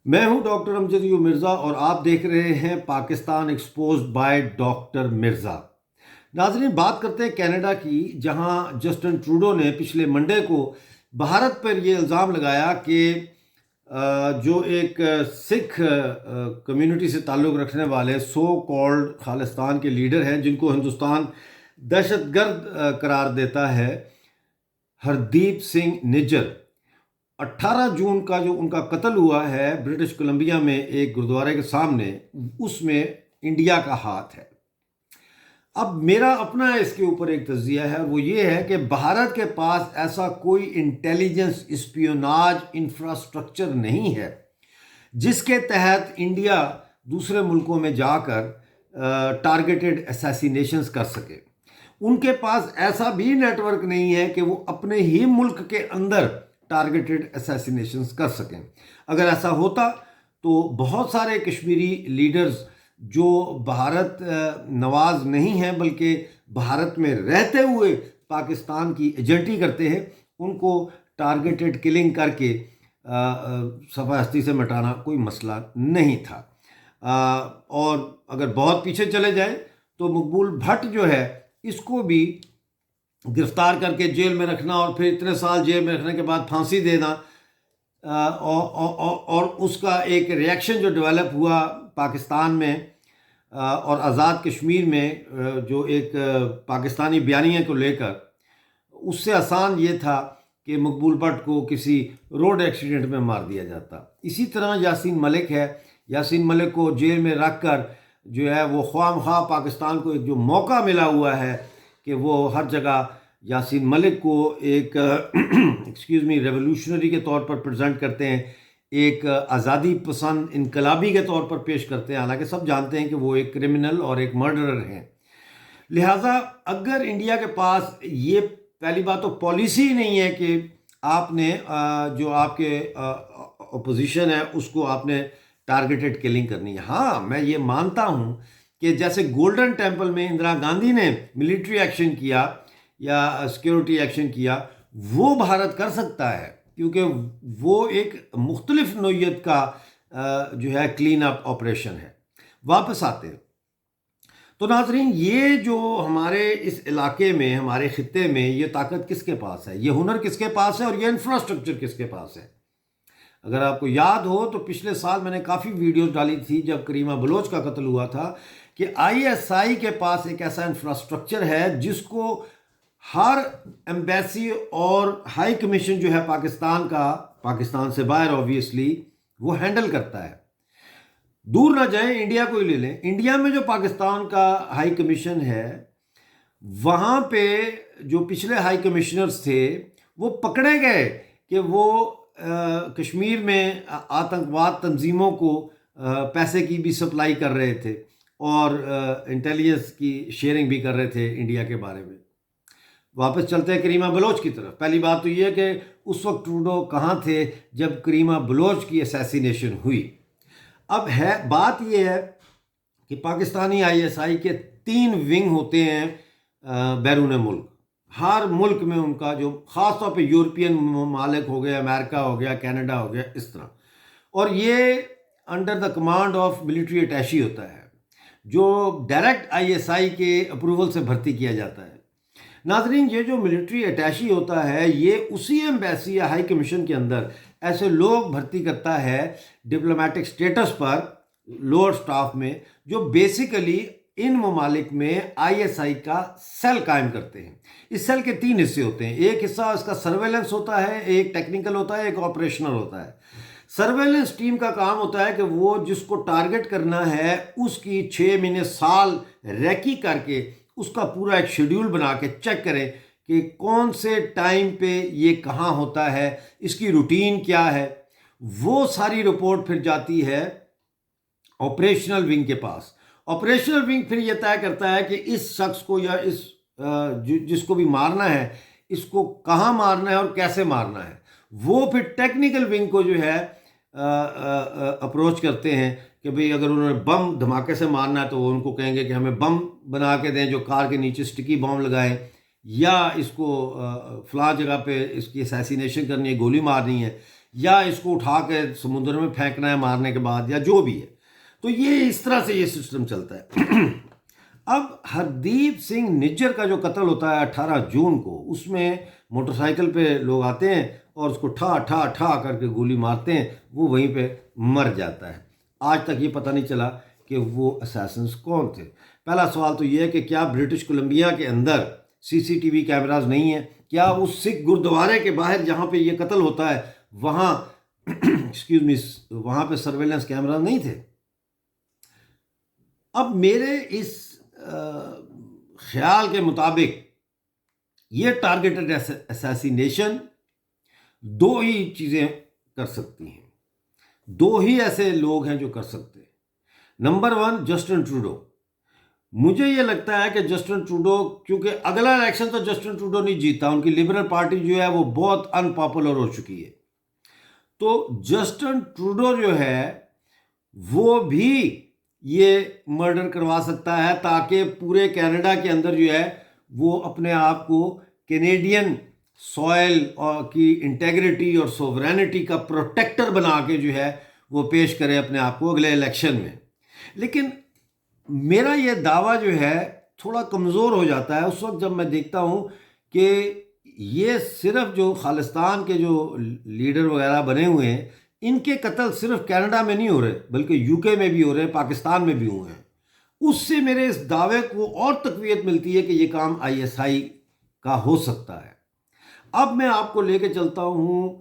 میں ہوں doctor Amjad you Mirza اور آپ دیکھ رہے ہیں Pakistan exposed by doctor Mirza. ناظرین، بات کرتے ہیں کینیڈا کی، جہاں جسٹن ٹروڈو نے پچھلے منڈے کو بھارت پر یہ الزام لگایا کہ جو ایک سکھ کمیونٹی سے تعلق رکھنے والے سو کالڈ خالستان کے لیڈر ہیں، جن کو ہندوستان دہشت گرد قرار دیتا ہے، ہردیپ سنگھ نجر، 18 جون کا جو ان کا قتل ہوا ہے برٹش کولمبیا میں ایک گرودوارے کے سامنے، اس میں انڈیا کا ہاتھ ہے۔ اب میرا اپنا اس کے اوپر ایک تجزیہ ہے، وہ یہ ہے کہ بھارت کے پاس ایسا کوئی انٹیلیجنس اسپیوناج انفراسٹرکچر نہیں ہے جس کے تحت انڈیا دوسرے ملکوں میں جا کر ٹارگیٹڈ اسیسینیشنز کر سکے۔ ان کے پاس ایسا بھی نیٹ ورک نہیں ہے کہ وہ اپنے ہی ملک کے اندر ٹارگیٹڈ اسیسینیشنز کر سکیں۔ اگر ایسا ہوتا تو بہت سارے کشمیری لیڈرز جو بھارت نواز نہیں ہیں بلکہ بھارت میں رہتے ہوئے پاکستان کی ایجنٹی کرتے ہیں، ان کو ٹارگیٹڈ کلنگ کر کے صفحہ ہستی سے مٹانا کوئی مسئلہ نہیں تھا۔ اور اگر بہت پیچھے چلے جائیں تو مقبول بھٹ جو ہے، اس کو بھی گرفتار کر کے جیل میں رکھنا اور پھر اتنے سال جیل میں رکھنے کے بعد پھانسی دینا، اور اس کا ایک ریئیکشن جو ڈیولپ ہوا پاکستان میں اور آزاد کشمیر میں، جو ایک پاکستانی بیانیے کو لے کر، اس سے آسان یہ تھا کہ مقبول بٹ کو کسی روڈ ایکسیڈنٹ میں مار دیا جاتا۔ اسی طرح یاسین ملک ہے، یاسین ملک کو جیل میں رکھ کر جو ہے وہ خواہ مخواہ پاکستان کو ایک جو موقع ملا ہوا ہے کہ وہ ہر جگہ یاسین ملک کو ایک ریولوشنری کے طور پر پریزنٹ کرتے ہیں، ایک آزادی پسند انقلابی کے طور پر پیش کرتے ہیں، حالانکہ سب جانتے ہیں کہ وہ ایک کرمنل اور ایک مرڈرر ہیں۔ لہٰذا اگر انڈیا کے پاس یہ پہلی بات تو پالیسی نہیں ہے کہ آپ نے جو آپ کے اپوزیشن ہے اس کو آپ نے ٹارگیٹڈ کلنگ کرنی ہے۔ ہاں، میں یہ مانتا ہوں کہ جیسے گولڈن ٹیمپل میں اندرا گاندھی نے ملٹری ایکشن کیا یا سیکیورٹی ایکشن کیا، وہ بھارت کر سکتا ہے، کیونکہ وہ ایک مختلف نوعیت کا جو ہے کلین اپ آپریشن ہے۔ واپس آتے ہیں تو ناظرین، یہ جو ہمارے اس علاقے میں، ہمارے خطے میں یہ طاقت کس کے پاس ہے، یہ ہنر کس کے پاس ہے، اور یہ انفراسٹرکچر کس کے پاس ہے؟ اگر آپ کو یاد ہو تو پچھلے سال میں نے کافی ویڈیوز ڈالی تھی جب کریمہ بلوچ کا قتل ہوا تھا، کہ آئی ایس آئی کے پاس ایک ایسا انفراسٹرکچر ہے جس کو ہر ایمبیسی اور ہائی کمیشن جو ہے پاکستان کا، پاکستان سے باہر آبویسلی، وہ ہینڈل کرتا ہے۔ دور نہ جائیں، انڈیا کو ہی لے لیں۔ انڈیا میں جو پاکستان کا ہائی کمیشن ہے، وہاں پہ جو پچھلے ہائی کمشنرز تھے وہ پکڑے گئے کہ وہ کشمیر میں آتنکواد تنظیموں کو پیسے کی بھی سپلائی کر رہے تھے اور انٹیلیجنس کی شیئرنگ بھی کر رہے تھے انڈیا کے بارے میں۔ واپس چلتے ہیں کریمہ بلوچ کی طرف۔ پہلی بات تو یہ ہے کہ اس وقت ٹروڈو کہاں تھے جب کریمہ بلوچ کی اسیسینیشن ہوئی؟ اب ہے بات یہ ہے کہ پاکستانی آئی ایس آئی کے 3 ونگ ہوتے ہیں بیرون ملک، ہر ملک میں ان کا، جو خاص طور پہ یورپین ممالک ہو گیا، امریکہ ہو گیا، کینیڈا ہو گیا، اس طرح، اور یہ under the command of military attaché ہوتا ہے، جو ڈائریکٹ آئی ایس آئی کے اپروول سے بھرتی کیا جاتا ہے۔ ناظرین، یہ جو ملٹری اٹیشی ہوتا ہے، یہ اسی ایمبیسی یا ہائی کمیشن کے اندر ایسے لوگ بھرتی کرتا ہے ڈپلومیٹک سٹیٹس پر لوور سٹاف میں، جو بیسیکلی ان ممالک میں آئی ایس آئی کا سیل قائم کرتے ہیں۔ اس سیل کے 3 حصے ہوتے ہیں۔ ایک حصہ اس کا سرویلنس ہوتا ہے، ایک ٹیکنیکل ہوتا ہے، ایک آپریشنل ہوتا ہے۔ سرویلنس ٹیم کا کام ہوتا ہے کہ وہ جس کو ٹارگٹ کرنا ہے اس کی 6 مہینے سال ریکی کر کے اس کا پورا ایک شیڈیول بنا کے چیک کریں کہ کون سے ٹائم پہ یہ کہاں ہوتا ہے، اس کی روٹین کیا ہے۔ وہ ساری رپورٹ پھر جاتی ہے آپریشنل ونگ کے پاس۔ آپریشنل ونگ پھر یہ طے کرتا ہے کہ اس شخص کو یا اس جس کو بھی مارنا ہے، اس کو کہاں مارنا ہے اور کیسے مارنا ہے۔ وہ پھر ٹیکنیکل ونگ کو جو ہے اپروچ کرتے ہیں کہ بھئی اگر انہوں نے بم دھماکے سے مارنا ہے تو وہ ان کو کہیں گے کہ ہمیں بم بنا کے دیں جو کار کے نیچے سٹکی بم لگائیں، یا اس کو فلاں جگہ پہ اس کی اسیسینیشن کرنی ہے، گولی مارنی ہے، یا اس کو اٹھا کے سمندر میں پھینکنا ہے مارنے کے بعد، یا جو بھی ہے. تو یہ اس طرح سے یہ سسٹم چلتا ہے. اب ہردیپ سنگھ نجر کا جو قتل ہوتا ہے 18 جون کو، اس میں موٹر سائیکل پہ لوگ آتے ہیں اور اس کو ٹھا ٹھا ٹھا کر کے گولی مارتے ہیں، وہ وہیں پہ مر جاتا ہے. آج تک یہ پتہ نہیں چلا کہ وہ اسیسنز کون تھے. پہلا سوال تو یہ ہے کہ کیا برٹش کولمبیا کے اندر سی سی ٹی وی کیمراز نہیں ہیں؟ کیا اس سکھ گردوارے کے باہر جہاں پہ یہ قتل ہوتا ہے وہاں ایکسکیوز می وہاں پہ سرویلنس کیمراز نہیں تھے؟ اب میرے اس خیال کے مطابق یہ ٹارگیٹڈ اسیسینیشن دو ہی چیزیں کر سکتی ہیں، دو ہی ایسے لوگ ہیں جو کر سکتے ہیں. Number 1 Justin Trudeau. مجھے یہ لگتا ہے کہ جسٹن ٹروڈو، کیونکہ اگلا الیکشن تو جسٹن ٹروڈو نہیں جیتا، ان کی لبرل پارٹی جو ہے وہ بہت ان پاپولر ہو چکی ہے، تو جسٹن ٹروڈو جو ہے وہ بھی یہ مرڈر کروا سکتا ہے تاکہ پورے کینیڈا کے اندر جو ہے وہ اپنے آپ کو کینیڈین سوائل کی انٹیگریٹی اور سوورینٹی کا پروٹیکٹر بنا کے جو ہے وہ پیش کرے اپنے آپ کو اگلے الیکشن میں. لیکن میرا یہ دعویٰ جو ہے تھوڑا کمزور ہو جاتا ہے اس وقت جب میں دیکھتا ہوں کہ یہ صرف جو خالستان کے جو لیڈر وغیرہ بنے ہوئے ہیں، ان کے قتل صرف کینیڈا میں نہیں ہو رہے بلکہ یو کے میں بھی ہو رہے ہیں، پاکستان میں بھی ہوئے ہیں. اس سے میرے اس دعوے کو اور تقویت ملتی ہے کہ یہ کام آئی ایس آئی کا ہو سکتا ہے. اب میں آپ کو لے کے چلتا ہوں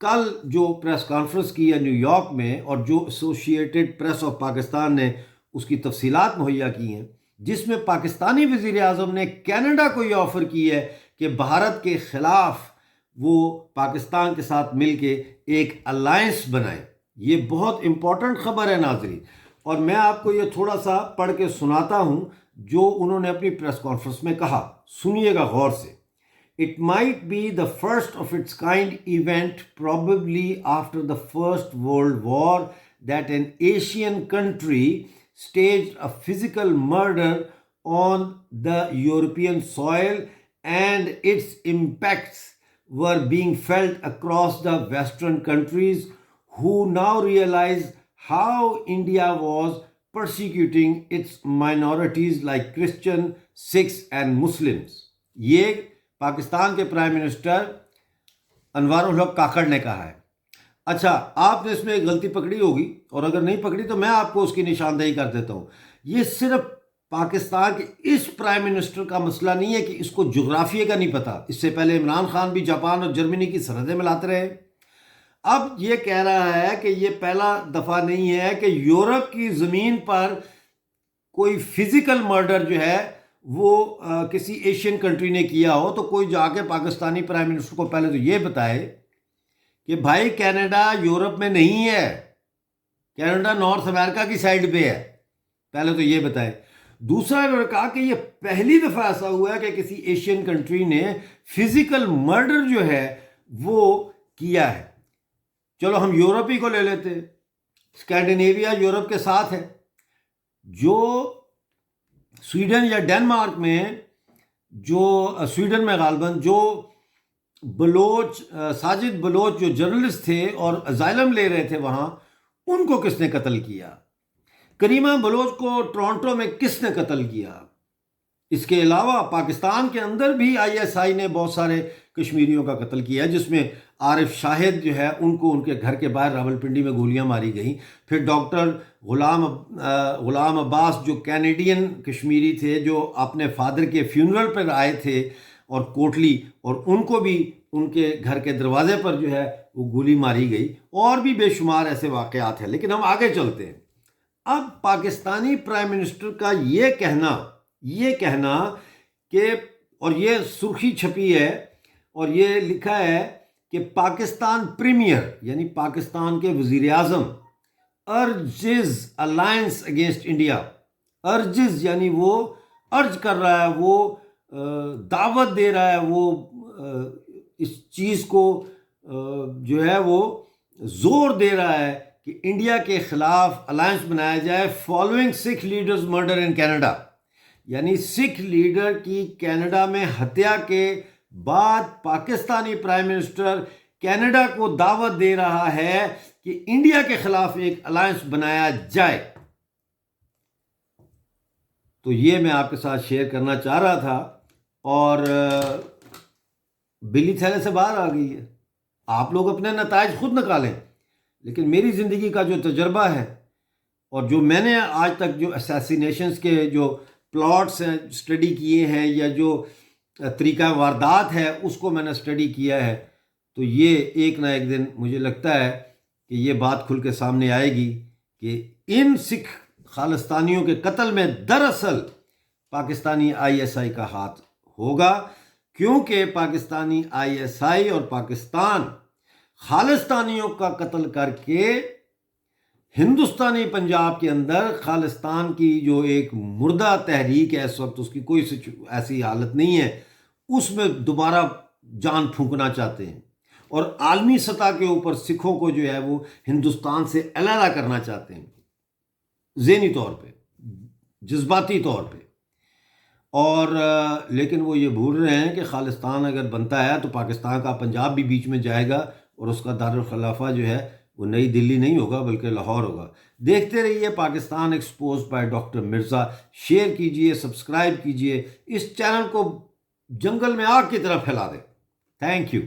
کل جو پریس کانفرنس کی ہے نیو یارک میں، اور جو ایسوسیٹڈ پریس آف پاکستان نے اس کی تفصیلات مہیا کی ہیں، جس میں پاکستانی وزیر اعظم نے کینیڈا کو یہ آفر کی ہے کہ بھارت کے خلاف وہ پاکستان کے ساتھ مل کے ایک الائنس بنائیں. یہ بہت امپورٹنٹ خبر ہے ناظرین، اور میں آپ کو یہ تھوڑا سا پڑھ کے سناتا ہوں جو انہوں نے اپنی پریس کانفرنس میں کہا. سنیے گا غور سے. It might be the first of its kind event, probably after the First World War, that an Asian country staged a physical murder on the European soil, and its impacts were being felt across the Western countries, who now realize how India was persecuting its minorities like Christian, Sikhs and Muslims. یہ پاکستان کے prime minister انوار الحق کاکڑ نے کہا ہے. اچھا، آپ نے اس میں ایک غلطی پکڑی ہوگی، اور اگر نہیں پکڑی تو میں آپ کو اس کی نشاندہی کر دیتا ہوں. یہ صرف پاکستان کے اس پرائم منسٹر کا مسئلہ نہیں ہے کہ اس کو جغرافیے کا نہیں پتہ. اس سے پہلے عمران خان بھی جاپان اور جرمنی کی سرحدیں ملاتے رہے. اب یہ کہہ رہا ہے کہ یہ پہلا دفعہ نہیں ہے کہ یورپ کی زمین پر کوئی فزیکل مرڈر جو ہے وہ کسی ایشین کنٹری نے کیا ہو، تو کوئی جا کے پاکستانی پرائم منسٹر کو پہلے تو یہ بتائے کہ بھائی کینیڈا یورپ میں نہیں ہے، کینیڈا نارتھ امریکہ کی سائڈ پہ ہے. پہلے تو یہ بتائے. دوسرا انہوں نے کہا کہ یہ پہلی دفعہ ایسا ہوا ہے کہ کسی ایشین کنٹری نے فزیکل مرڈر جو ہے وہ کیا ہے. چلو ہم یورپ ہی کو لے لیتے. اسکینڈینیویا یورپ کے ساتھ ہے. جو سویڈن یا ڈنمارک میں، جو سویڈن میں غالباً جو بلوچ ساجد بلوچ جو جرنلسٹ تھے اور ازائلم لے رہے تھے وہاں، ان کو کس نے قتل کیا؟ کریمہ بلوچ کو ٹورانٹو میں کس نے قتل کیا؟ اس کے علاوہ پاکستان کے اندر بھی آئی ایس آئی نے بہت سارے کشمیریوں کا قتل کیا ہے، جس میں عارف شاہد جو ہے ان کو ان کے گھر کے باہر راولپنڈی میں گولیاں ماری گئیں. پھر ڈاکٹر غلام عباس جو کینیڈین کشمیری تھے، جو اپنے فادر کے فیونرل پر آئے تھے اور کوٹلی، اور ان کو بھی ان کے گھر کے دروازے پر جو ہے وہ گولی ماری گئی. اور بھی بے شمار ایسے واقعات ہیں. لیکن ہم آگے چلتے ہیں. اب پاکستانی پرائم منسٹر کا یہ کہنا کہ، اور یہ سرخی چھپی ہے اور یہ لکھا ہے کہ پاکستان پریمیئر یعنی پاکستان کے وزیر اعظم urges alliance against India. Urges یعنی وہ ارج کر رہا ہے، وہ دعوت دے رہا ہے، وہ اس چیز کو جو ہے وہ زور دے رہا ہے کہ انڈیا کے خلاف الائنس بنایا جائے following Sikh leaders murder in Canada. یعنی سکھ لیڈر کی کینیڈا میں ہتیا کے بعد پاکستانی پرائم منسٹر کینیڈا کو دعوت دے رہا ہے کہ انڈیا کے خلاف ایک الائنس بنایا جائے۔ تو یہ میں آپ کے ساتھ شیئر کرنا چاہ رہا تھا، اور بلی تھیلے سے باہر آ گئی ہے۔ آپ لوگ اپنے نتائج خود نکالیں، لیکن میری زندگی کا جو تجربہ ہے اور جو میں نے آج تک جو اسیسینیشنز کے جو پلاٹس ہیں اسٹڈی کیے ہیں، یا جو طریقہ واردات ہے اس کو میں نے اسٹڈی کیا ہے، تو یہ ایک نہ ایک دن مجھے لگتا ہے کہ یہ بات کھل کے سامنے آئے گی کہ ان سکھ خالستانیوں کے قتل میں دراصل پاکستانی آئی ایس آئی کا ہاتھ ہوگا، کیونکہ پاکستانی آئی ایس آئی اور پاکستان خالستانیوں کا قتل کر کے ہندوستانی پنجاب کے اندر خالستان کی جو ایک مردہ تحریک ہے اس وقت، اس کی کوئی ایسی حالت نہیں ہے، اس میں دوبارہ جان پھونکنا چاہتے ہیں، اور عالمی سطح کے اوپر سکھوں کو جو ہے وہ ہندوستان سے علیحدہ کرنا چاہتے ہیں، ذہنی طور پہ، جذباتی طور پہ۔ اور لیکن وہ یہ بھول رہے ہیں کہ خالستان اگر بنتا ہے تو پاکستان کا پنجاب بھی بیچ میں جائے گا، اور اس کا دارالخلافہ جو ہے وہ نئی دلی نہیں ہوگا بلکہ لاہور ہوگا۔ دیکھتے رہیے Pakistan exposed by doctor Mirza. Share کیجئے، سبسکرائب کیجئے، اس چینل کو جنگل میں آگ کی طرح پھیلا دیں۔ Thank you.